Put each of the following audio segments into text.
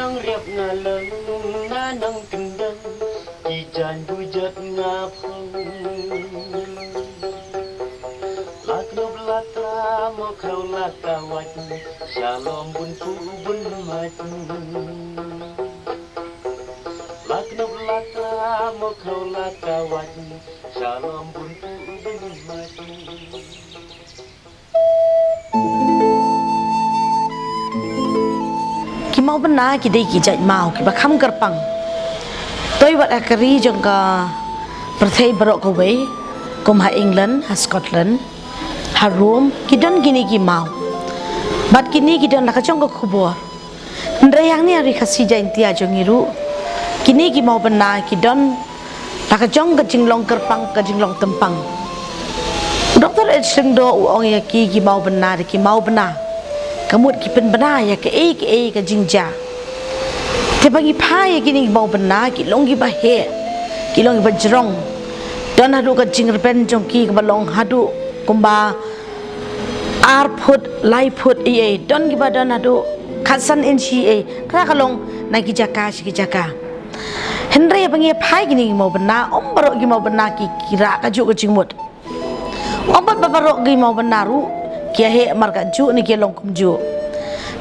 nang riap ngalang nanang kendang ijan bujat ngapang laklub latra mokrau lakawat shalom bun pu bun maju laklub latra mokrau lakawat shalom bun pu bun maju. Mau benar kita kijat mau kita kham kerpang tôi vật akari trong cả Perthei Barok Kowe cùng ha England ha Scotland ha Rome kita gini ki mau bat kini kita nak trong ka khubor ndre yang ni ari khasi jain tia jong iru kini ki mau benar kita nak trong ka jinglong kerpang ka jinglong tempang Dr. Edshengdo uong ya ki mau benar kamu kipen benar ya ke ke jingja te bagi pai kini mau benar ki long ki bahe ki long bajrong dan hadu ka jingren jong ki balong hadu kumba ar put lai put e don ki badan hadu khasan nci kra kalong na ki jaka henry bagi pai kini mau benar barok ki mau benar ki kira ka ju ka jingmut ombat babarok ki mau benaru kia he marga ju ni kia long kum ju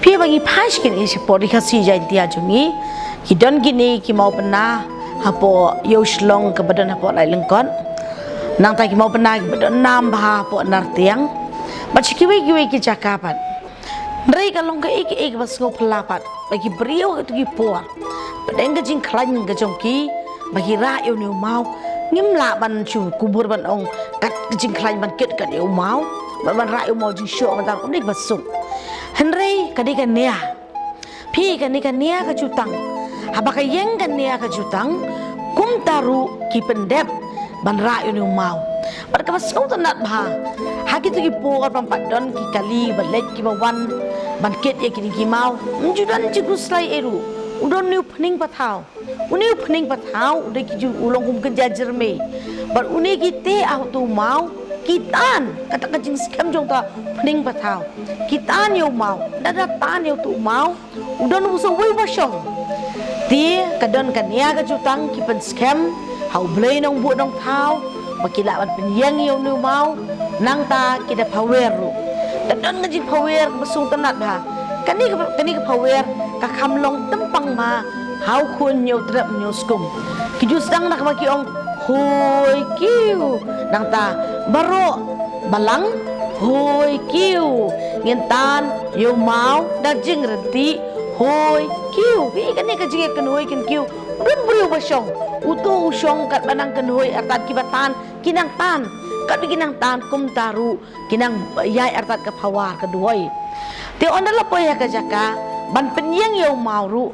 pi bagi pas kin isi pori khasi jai tia jungi ki don gini ki mau pena hapo yo shlong ke badan hapo lai lengkon nang ta ki mau pena ki badan nam ba hapo nar tiang bachi kiwe ki jakapan ndrei ka long ka ik bas ngop lapat bagi brio tu ki por padeng ka jing khlan ka jongki bagi ra yo ni mau ngim la ban chu kubur ban ong kat jing khlan ban ket ka yo mau ban ra yo mau jing sho ban tar kom dik basung henry kadikan nia pi kanikan nia ka jutang habaka yeng kan nia ka jutang kum taru ki pendep ban ra yo ni mau bar ka basung tanat bha haki tu ki por pampat don ki kali balek ki bawan ban ket ye ki mau menjudan ji guslai eru udon niu pning pathau uni pning pathau de ki ju ulong kum kerja jerme bar uni ki te au tu mau kitan kata kajing skam jong ta pning pathau kitan yo mau dada tan yo tu mau udon uso wei basong ti kadon kania ka jutang ki pen skam hau blei nong bu nong thau bakila ban penyang yo nu mau nang ta kita power ru dadon ngajing power besung tanat ba kani ka power ka khamlong tempang ma hau khun nyo trap nyo skum ki ju sedang nak maki ong hoi kiu nang ta baro balang hoi kiu ngentan yo mau da jing renti hoi kiu bi kani ka jing kan hoi kan kiu run brio basong utu usong kat banang kan hoi artat ki batan kinang tan kat kinang tan kum taru kinang yai artat ka phawar ka duoi te ondala poya ka jaka ban penyang yo mau ru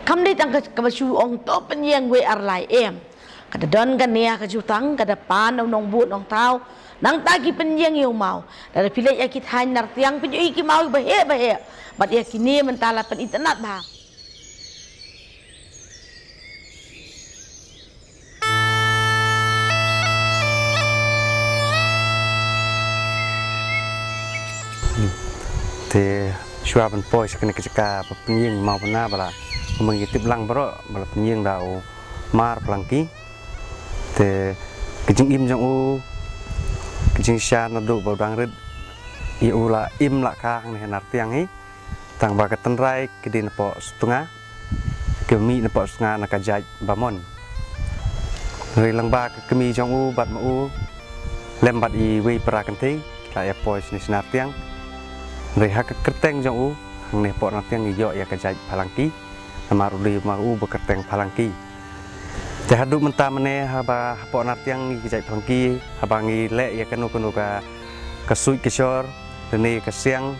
kam dei tang ka basu ong to penyang we arlai em kada don kan nia ka jutang kada pan nong but nong tau nang tagi penyang yo mau dari pilih ya kit han nar tiang penyu iki mau bahe bat ya kini mentala pen internet ba te shua ban poi sekene keceka penying mau pena bala mengitip lang bro bala penying dau mar plangki te kejing im jong u kejing sha na du ba dang red i u la im la ka ne nar tiang hi tang ba ka tan rai kedin po stunga kemi ne po stunga na ka jai bamon rei lang ba kemi jong u bat ma u lem bat i we pra kan te la ya po ni snar tiang rei ha ka kerteng jong u hang ne po na tiang i yo ya ka jai palangki amaru li ma u ba kerteng palangki te hadu menta mene haba po nartiang ni kijai phangki habangi le ya kanu ka kasui kishor ne ka siang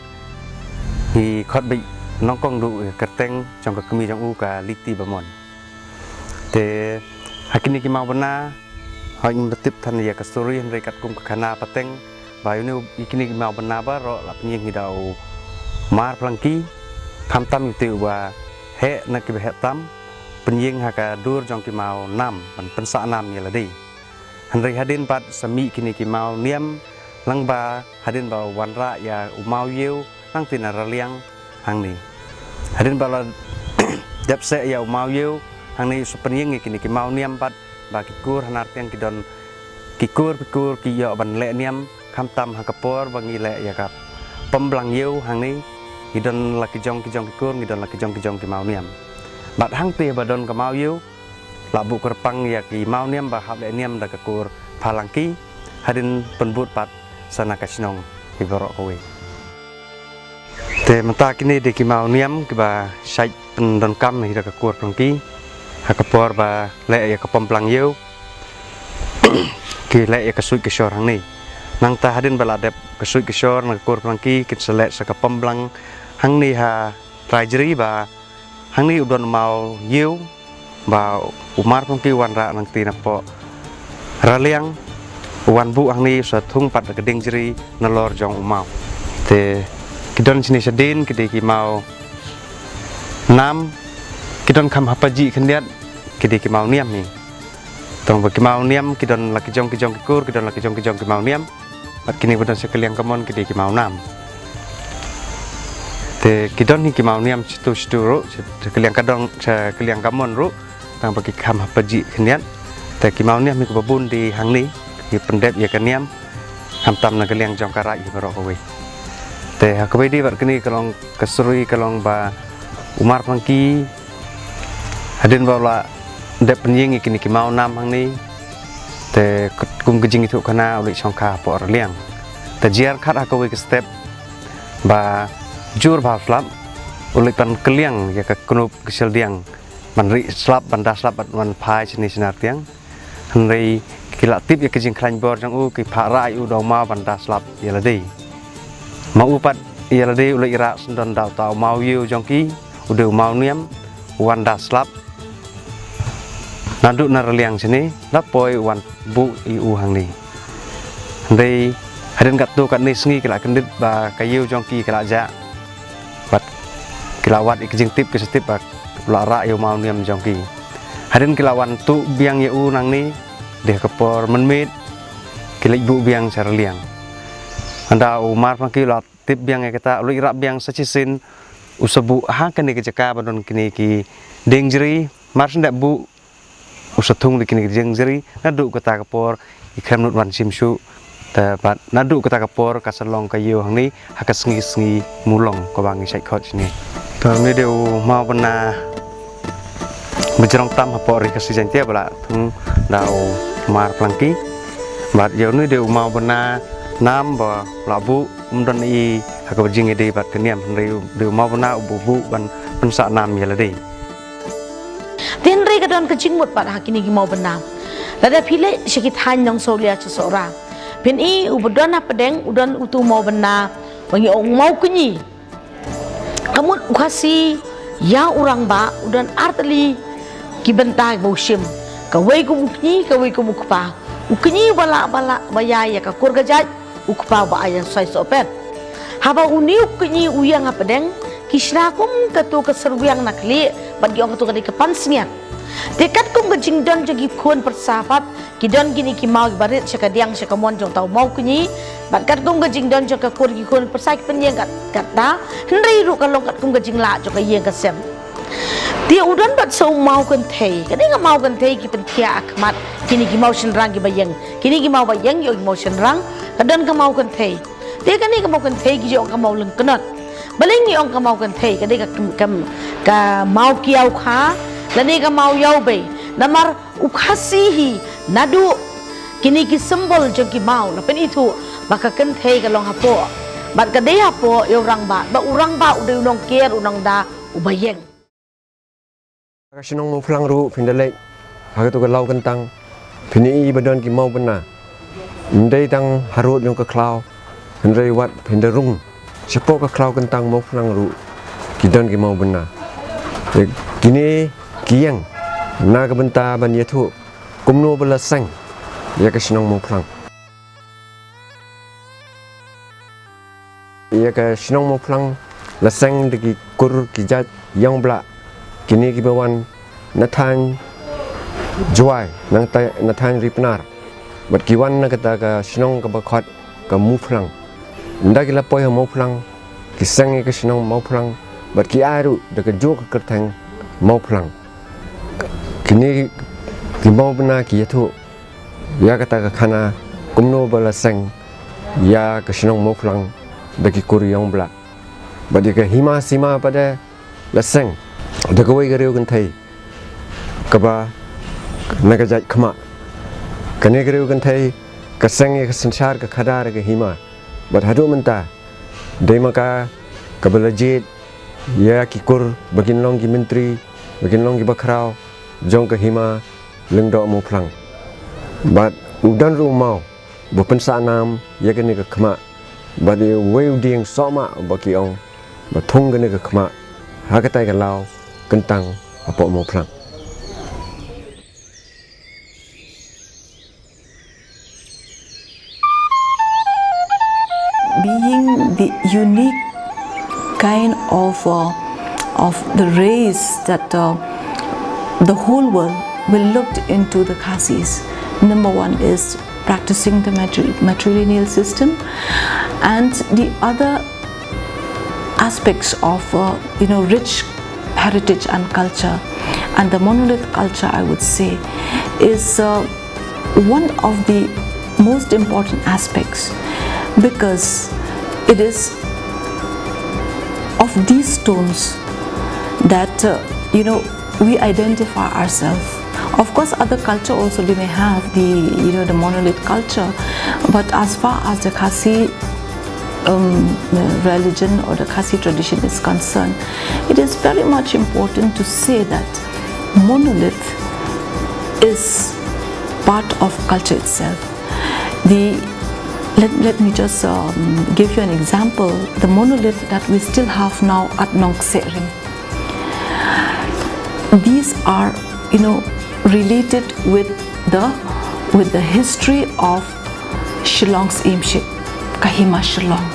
ni khot bi nongkong du kerteng trong ka kemi jong u ka liti bamon te hakini ki mau bana hain betip than ya ka story re kat kum ka khana pateng bayu ne ikini ki mau bana ba ro la pnying hi dau mar phangki kham tam ti wa he na ki he tam penying haka dur jong ki mau nam pan pensa nam ya ladi hanri hadin pat sami kini ki mau niam langba hadin ba wanra ya umau yeu nang tina raliang hang ni hadin bala dep se ya mau yu hang ni sepenying kini ki mau niam bat ba ki kur hanar tiang ki don ki kur ki yo ban le niam kham tam ha kapor ba ngi le ya kap pemblang yu hang ni ki don la ki jong ki kur ki don la ki jong ki mau niam bat hang pi ba don ka mau yu la bu kerpang ya ki mau niam ba hab le niam da ka kur palangki hadin penbut pat sana kasnong ki borok kowe te mata kini de ki mau niam ki ba sai pen don kam ni da ka kur palangki ha kapor ba le ya ka pemblang yu ki le ya ka sui ki shor hang ni nang ta hadin bala dep ka sui ki shor na kur palangki ki selek sa ka pemblang hang ni ha trajeri ba hang ni udon mau yu ba umar palangki wan ra nang ti na po raliang wan bu hang ni sa thung pat ka ding jeri na lor jong umau te kidon sini sedin kidi ki mau nam kidon kham hapaji khendiat kidi ki mau niam ni tong ba ki mau niam kidon la ki jong ki kur kidon la ki jong ki mau niam pat kini budon sekaliang kamon kidi ki mau nam te kidon ni ki mau niam situ ru sekaliang kadong sekaliang kamon ru tang ba ki kham hapaji khendiat te ki mau niam mi ko babun di hang ni ki pendep ya kan niam ham tam na kaliang jong karai barok kowe te ha kowe di bat kini kalong kesrui kalong ba umar pangki hadin bawla dep penying kini ki mau nam hang ni te kum gejing itu kana uli songka po liang te jiar khat ha kowe ke step ba jur ba flap uli pan keliang ya ka kunup kesel diang manri slap banda slap man phai sini sinar tiang hanrei kila tip ya kejing klan bor jang u ki pharai u do ma banda slap ya ladi mau pat ya ladi uli ira sendon dau tau mau yu jong ki udah mau niam wanda slap naduk narliang sini lapoi wan bu i u hang ni hanrei hadin kat tu kat ni sengi kila kendit ba kayu jong ki kila ja bat kila wat ikjing tip ke setip ba lara yu mau niam jong ki hadin kila wan tu biang ya u nang ni deh kepor menmit kila ibu biang sarliang anda umar pangki la tip biang ya kita lu ira biang sacisin usabu ha kini ke jaka badon kini ki dengjeri mar ndak bu usatung di kini dengjeri nadu kata kepor ikram nut wan simsu ta nadu kata kepor kasalong kayu hang ni hakas sengi mulong ko bangi sai khot sini to me deu mau bena berjerong tam hapor kasih jantia bala tung dau mar plangki bat yo ni deu mau bena nam ba labu umdan i haka bajing ide bat keniam deu mau bena ubu ban pensa nam ya lade tin re kadon kecing mut pat hakini ki mau bena lada phile sikit han jong solia chesora pin i ubodon pedeng udon utu mau bena wangi ong mau kunyi kamut ukasi ya urang ba udon artli ki bentai boshim kawai ku mukni kawai ku mukpa ukni bala baya ya ka kur gajat ukpa ba ayan sai sopet haba uni ukni uyang apedeng kisna kum katu keserwiang nakli bagi orang tu kadi kepansnya dekat kum gejing don jagi kun persahabat kidon gini ki mau barit sekadiang sekamon jong tau mau kunyi bakat kum gejing don jaga kur ki kun persak penyeng kat da hendri ru kalong kat kum gejing la jaga yeng kasem dia udan bat so mau kan thei kadi nga mau kan thei ki pentia akmat kini ki mau senrang ki bayang kini ki mau bayang yo mau senrang kadan ka mau kan thei dia kani ka mau kan thei ki yo ka mau leng kenot baling ni ong ka mau kan thei kadi ka mau kiau kha lani ka mau yau be namar ukhasihi nadu kini ki symbol jo ki mau na pen itu baka kan thei ka long hapo bat ka de hapo yo rang ba urang ba udu nong kier unang da ubayeng Kasinong mau pulang ru pindalek hak tu kalau kentang pini badan ki mau bena ndai tang harut yang ke klau ndai wat pindarung siapa ke klau kentang mau pulang ru kidan ki mau bena kini kiang na ke benta ban yetu kumno belasang ya kasinong mau pulang ya kasinong mau pulang lasang deki kur kijat yang belak kini kibawan Nathan Joy Nathan Ripnar bat kiwan na kata ka sinong ka bakhat ka muflang nda kila poy mo pulang kisang ke sinong mo pulang bat ki aru de ka jok ka tang mau pulang kini mau benar kia tu ya kata kana kumno balaseng ya kesenong mau pulang bagi kuriong belak bagi ke hima sima pada laseng ada kawai gariu kan thai kaba naga jai khama kane gariu kan thai keseng ke sansar ke khadar ke hima bat hadu menta dei maka kabalajit ya kikur bagin long ki menteri bagin long ki bakrau jong ke hima lengdo mo phlang bat udan ru mau bo pensa nam ya kene ke khama bat ye weu ding soma baki ong bat thung kene ke khama ha ka tai ka lao kentang apo mo phlang. Being the unique kind of the race that the whole world will look into the Khasis. Number one is practicing the matrilineal system, and the other aspects of rich heritage and culture, and the monolith culture, I would say, is one of the most important aspects, because it is of these stones that we identify ourselves. Of course, other culture also they may have the monolith culture, but as far as the Khasi religion or the Khasi tradition is concerned, it is very much important to say that monolith is part of culture itself. Let me just give you an example. The monolith that we still have now at Nong Serim, these are related with the history of Shillong's Imship, Kahima Shillong,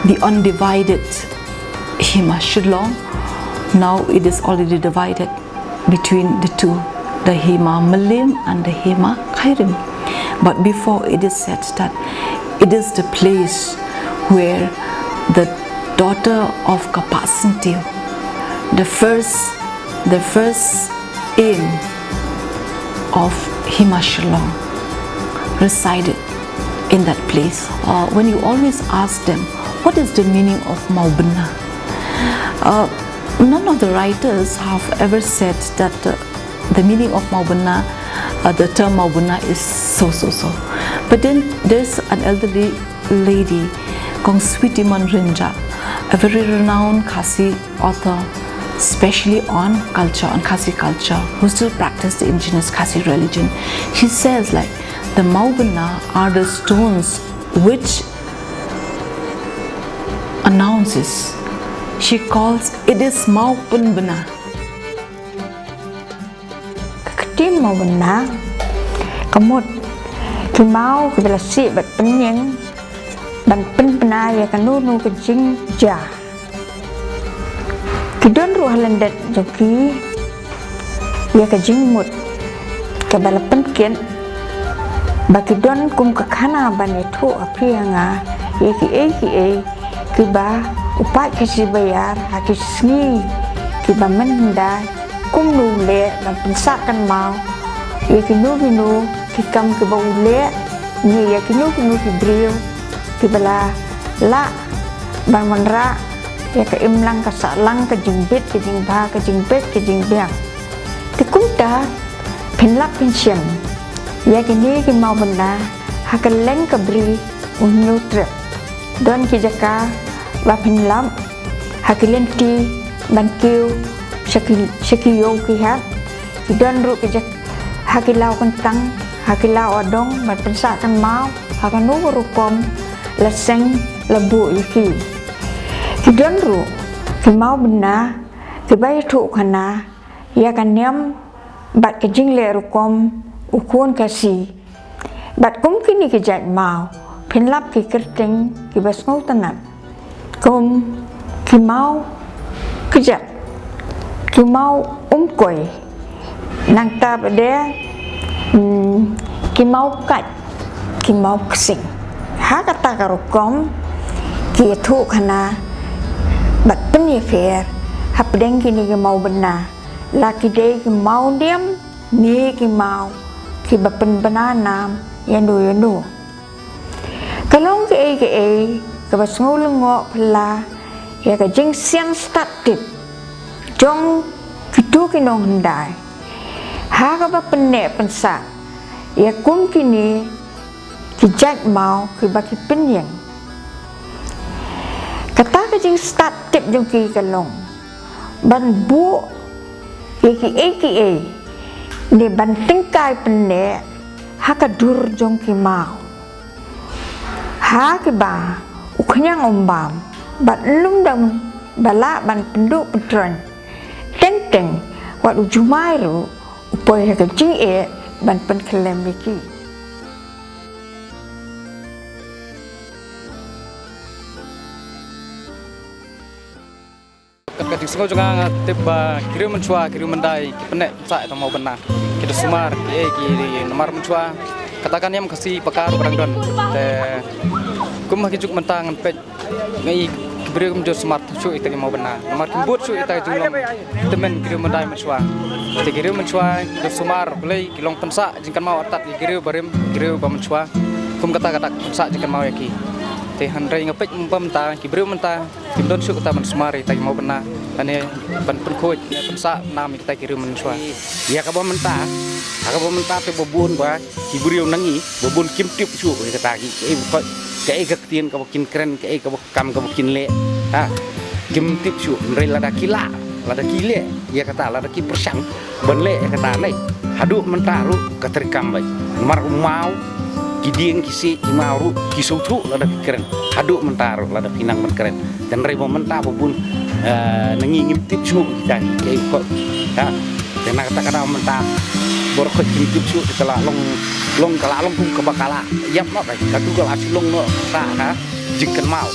the undivided Hima Shillong. Now it is already divided between the two, the Hima Malim and the Hima Khairim. But before, it is said that it is the place where the daughter of Kapat Sintil, the first aim of Hima Shillong, resided in that place. When you always ask them, what is the meaning of Maubna? None of the writers have ever said that the meaning of Maubna, the term Maubna is so. But then there's an elderly lady called Switiman Rinja, a very renowned Khasi author, especially on culture, on Khasi culture, who still practice the indigenous Khasi religion. She says like the Maubna are the stones which announces, she calls it is Maupunbana. Ketim Maubna, kamut kimau kebelasi bat penyeng ban penpena ya kanunu kejing ja kidon ruh lendet joki ya kejing mut kebala penken bakidon kum kakana ban itu api hanga ya ki kiba upai kasi bayar hakisni kiba menda kum nule ban pensakan mau ya kinu kikam ke baule ni ya kinu kibrio kibala la bang manra ya ke imlang ka salang ka jingbit ke jingba ke jingbet ke jingbiang tikunta pinlap pinsian ya kini ki mau benda hakeleng ka bri unutre don ki jaka ba pinlap hakelenti ban kiu shakiyo ki ha ki don ru ki jak hakilau kentang hakilau odong ban pensakan mau hakanu rukom leseng lebu iki kidon ru ki mau bena ki bai thu khana ya kanyam bat ke jingle rukom ukun kasi bat kum kini ki jat mau pinlap ki kerting ki basngau tanat kum ki mau kejat ki mau koi nang ta bade ki mau kat ki mau ksing ha kata karukom ki thu khana bat pen ye fer hap deng kini ki mau bena laki day ki mau diam ni ki mau ki bapen bananam yandu kalong ki ka basngulungo pala ya ka jing siang started jong kitu kinong hendai ha ka bapen ne pensa ya kum kini ki jat mau ki baki penyeng kata ka jing start tip jong ki kalong ban bu eki ni ban tingkai penne ha ka dur jong ki mau ha ki ba uknyang ombam bat lum dam bala ban penduk petron tenteng wat ujumai ru upoi ha ka jing ban pen kelem liki Ketika semua juga tiba kirim mencua kirim mendai penek saya tak mau benar kita sumar ki nomor mencua katakan yang kasih pakar barang don kum juk mentang pet ngai kibri kum jo smart chu ita mau benar nomor kimbut chu ita jumlom temen kirim mendai mencua kirim mencua jo sumar belai kilong pensa jingkan mau atat kirim barim kirim mencua kum kata pensa jingkan mau yaki te handrai ngapet menta kibri menta kimdon chu kata men sumar ita mau benar ane ban penkhoj pensa nam kita kirim mencua ya ka bo menta te bobun ba kibriu nangi bobun kim tip chu kata ki cái gak tiền ka bokin keren cái ka kam ka bokin le ha kim tip chu rei lada kila lada kile ya kata lada ki persang ban le kata le hadu mentaru katerikam bai mar mau kidieng kisi mau ki sutu lada keren hadu mentaru lada pinang men keren dan rei momenta bobun nangi ngim tip chu kita cái kok ha dan kata menta borok kim tip chu kala long kala long kum kabakala yap no kai katu kala silong no sa ha jingkan mau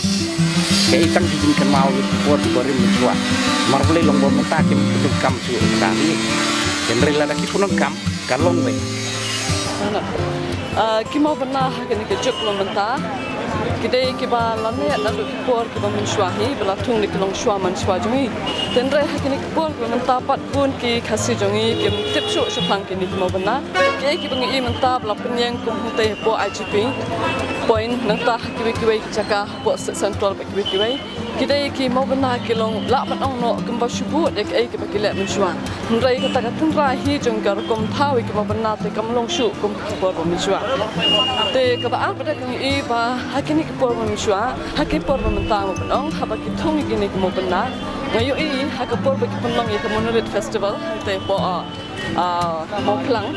ke ikan jingkan mau buat barim mentua marbule long bom ta kim kudu kam su kali genre la ki punong kam kalong we ki mau benar kini ke juk lo menta kidai ki ba lane na lu por ki ba menshwa hi bela thung ni klong shwa man shwa jongi tenre kini ki por ki menta pat bun ki khasi jongi kim tip shu shapang kini ki mau benar ke ki bangi i menta bela penyeng kum te po IGP point nang ta ki wi chaka po central ki wi kidai ki mau benar ki long la pat ong no kum ba shubu de ki ba ki le menshwa nrai kata ka tenra hi jong gar kom thawi ki mau benar te kam long shu kum ki por menshwa te ka ba ap de ki i ba hakini ki por menshwa hakini por menta mo penong haba ki thung ki mo benar ngayo i hakapor ba ki penong i ka monolit festival te po mo plang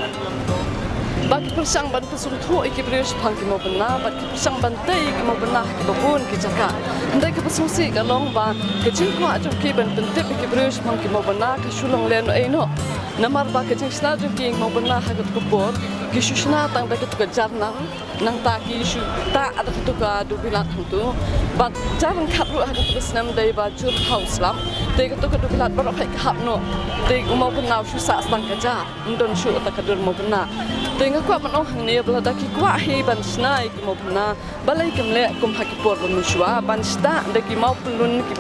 bagi persang ban pesung thu iki brius phang ki mo benar bagi persang ban tei ki mo benar ki babun ki jaka ndai ki pesung si ka long ba ke jing ko ajum ki ban tentip ki brius phang ki mo benar ka shulong len no no namar ba ke jing sna jum ki mo benar ha ko por ki shushna tang ba ki to jarnang nang ta ki shu ta ada to ka du bilat tu bat jarang khat ru ha ko snam dai ba jur house lam te ko to ka du bilat ba khai khap no te mo benar shu sa stang ka ja ndon shu ta ka dur mo benar tengah kuat menong ni belada ki kuat hi ban snai ki mo bna balai kem le kum ha ki por ban shwa ban sta de ki mau pelun ki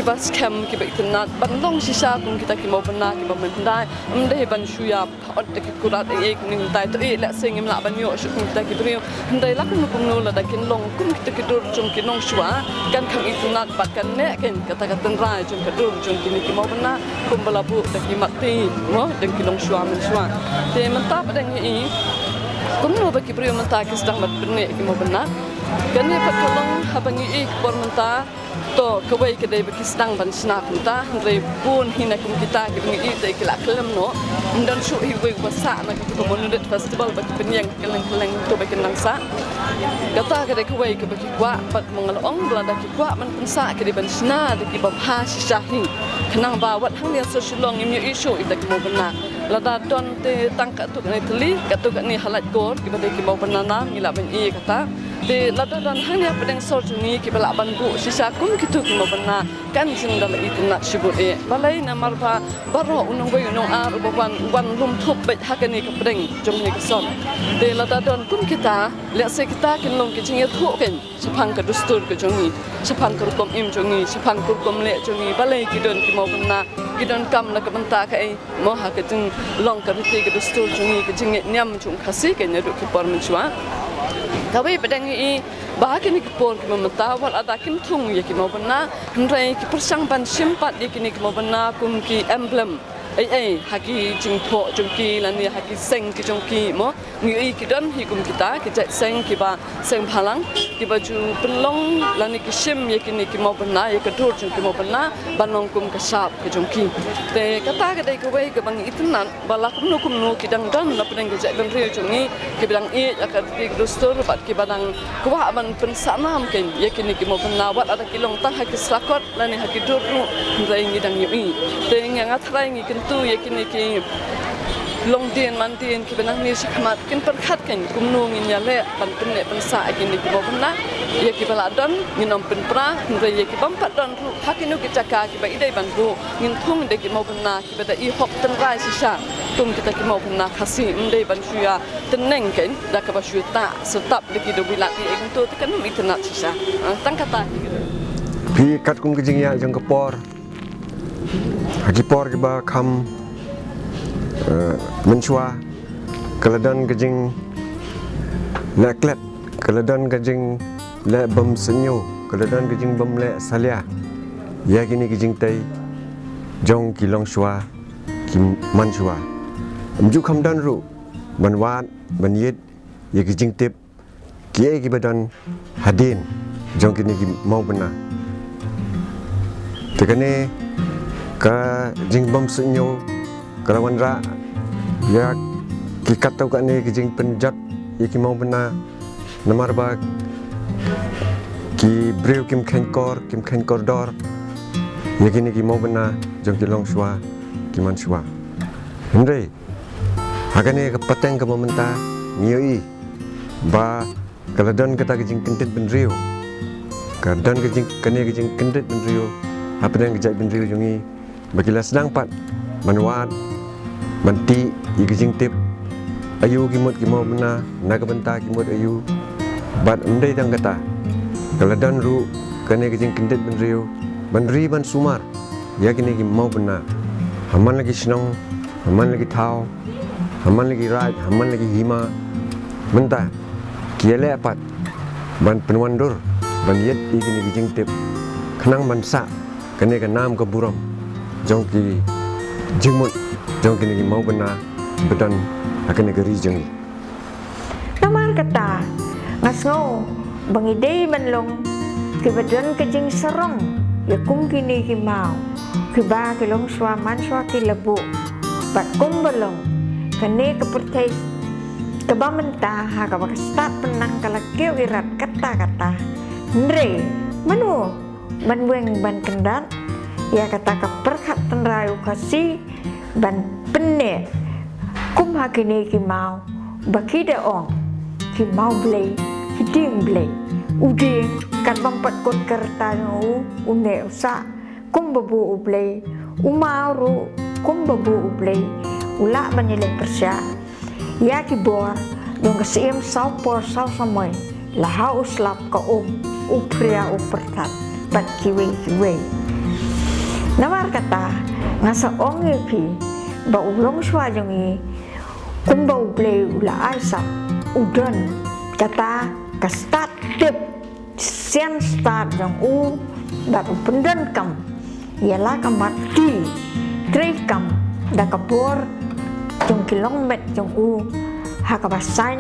ba scam ki ba internet ban long sisa kum kita ki mo bna ki ba men dai de ban shuya od de ki kurat e ki ning tai to e la sing im la ban yo shu kum kita ki brio ndai la kum kum no la da kin long kum kita ki dur jum ki nong shwa kan khang internet ba kan ne ken kata kata rai jum ka dur jum ki ni ki mo bna kum bala bu de ki mati mo de ki long shwa men shwa te mentap de ni kum no bagi brio menta ki sedang mat berne ki mo benar kan ni pat tolong habangi ik por menta to kawai ke dai bagi sedang ban snak menta re pun hina kum kita ki ngi ik dai kila kelem no ndan shu hi we wasa na ki ko monulet festival bagi penyang keleng to bagi nang sa kata ke dai kawai ke bagi kwa pat mengalong belanda ki kwa man pensa ke dai ban sna de ki ba ha shahi kenang ba wat hang dia sosulong im yu isu ita ki mo benar lada don te tangka tu ni teli ka tu ni halat gor ki badai ki mau banana ngila ben i kata Di ladadan hanya pedang sorjuni ki balak banbu sisa kum kitu ki mabana kan sing dal itu nak sibut balai na marba baro unong boy unong ar uban rum thup bet hakani ka pedang jong ni son di ladadan kum kita lihat se kita kin long ki jinge thu ken sepang ka dustur ke jongi sepang ka kom im jongi sepang ka kom le jongi balai ki don ki mabana ki don kam la ka banta ka ai mo ha ka jing long ka riti ka dustur jongi ki jinge nyam chung khasi ke ne du ki por menchua Kawai pedang ini bahkan ni kepon kita mentawal ada kim tung ya kita benar, hendak kita persang ban simpat ya kita benar kum ki emblem, haki jingpo jungki lani haki seng ki jungki mo, ni kita dan hikum kita seng kita seng palang, kita ju pelong lani ki sim ya kita benar ya kedur jungki benar, banong kum kesap ki jungki. Te kata kita kawai kebang itu nan balak kum nu kita dan la pedang kita beri jungi kita bilang akan dustur kita badang kuah ban pensanam kan yakin ki mo penawat ada kilong tang haki slakot lani haki duru rai ngidang yui teng yang atrai ngi kentu yakin ki long dien man dien ki benang ni sikmat kin perkhat kan kumnu ngin yale ban penne pensa yakin ki mo penna ya ki baladon nginom penpra rai ya ki bampat don hakinu ki caka ki ba idai ban bu ngin thung de ki mo penna ki bada I hop ten rai sisa tum kita ki mau pernah kasih mendai bansuya teneng kan dah ke bansuya tak setap lagi do bilat ni itu kan internet sisa tang kata pi kat kum kijing ya jang kepor haki por ke ba kham menchua keladan kijing leklet keladan kijing le bam senyo keladan kijing bam le salia ya kini kijing tai jong kilong shua kim manchua Mju kham dan ru ban wat ban yit ye ki jing tip ki ki badan hadin jong kini ki mau bena tekane ka jing bam sunyo kalawan ra ya ki katau ka ne ki jing penjat ye ki mau bena namar ba ki breu kim khen kor dor ye kini ki mau bena jong ki long shwa ki man shwa Henry Hakane kapateng ka mamenta ngiyoi ba kaladan kata kijing kentit benrio kadan kijing kane kijing kentit benrio apedang kijak benrio jungi bagila sedang pat manwat manti I kijing tip ayu kimut kimau bena naga benta kimut ayu bat endai tang kata kaladan ru kane kijing kentit benrio banri ban sumar ya kini kimau bena haman lagi senong haman lagi tau Haman lagi raj, haman lagi hima Mentah Kiale apat Ban penwandur Ban yet ikini kijing tip Kenang ban sak Kene ke nam ke buram Jong ki jingmut Jong kini ki mau bena Bedan akan negeri jengi Namar kata Ngasngau Bangidei manlong Kibadan kijing serong Ya kum kini ki mau Kiba kilong suaman sua ki lebu Bat kum belong Kene kepercayai kebamenta haka bakastat penang kalakeu irat kata-kata Ndre manu banweng ban kendat ya kata keperkat tenrayu kasih ban penne kum hakini ki mau bakida ong ki mau blei ki ding blei ude kat bampat kot kerta nu une usa kum babu blei umaru kum babu blei Ula banilai persya Ya kibor Dong kesim sau por sau samoy Laha uslap ka Upria upertat Bat kiwi Namar kata Ngasa ongi pi Ba ulong swajongi Kumba ublay ula aisap Udon Kata Kastat tip Sian start jong Bat upendan kam Yalah kamat di Tri kam Da kapor Jong kilong met jong Hakabasan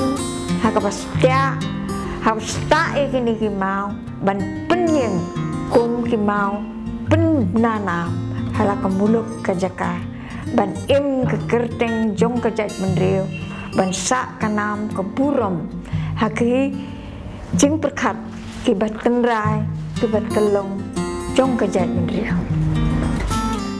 Hakabastia Habsta ikini ki mau Ban penyeng Kum ki mau Pen nanam Hala kamuluk kajaka Ban im ke kerteng jong kajat mendriu Ban sak kanam ke buram Haki Jing perkat Kibat kenrai Kibat kelong Jong kajat mendriu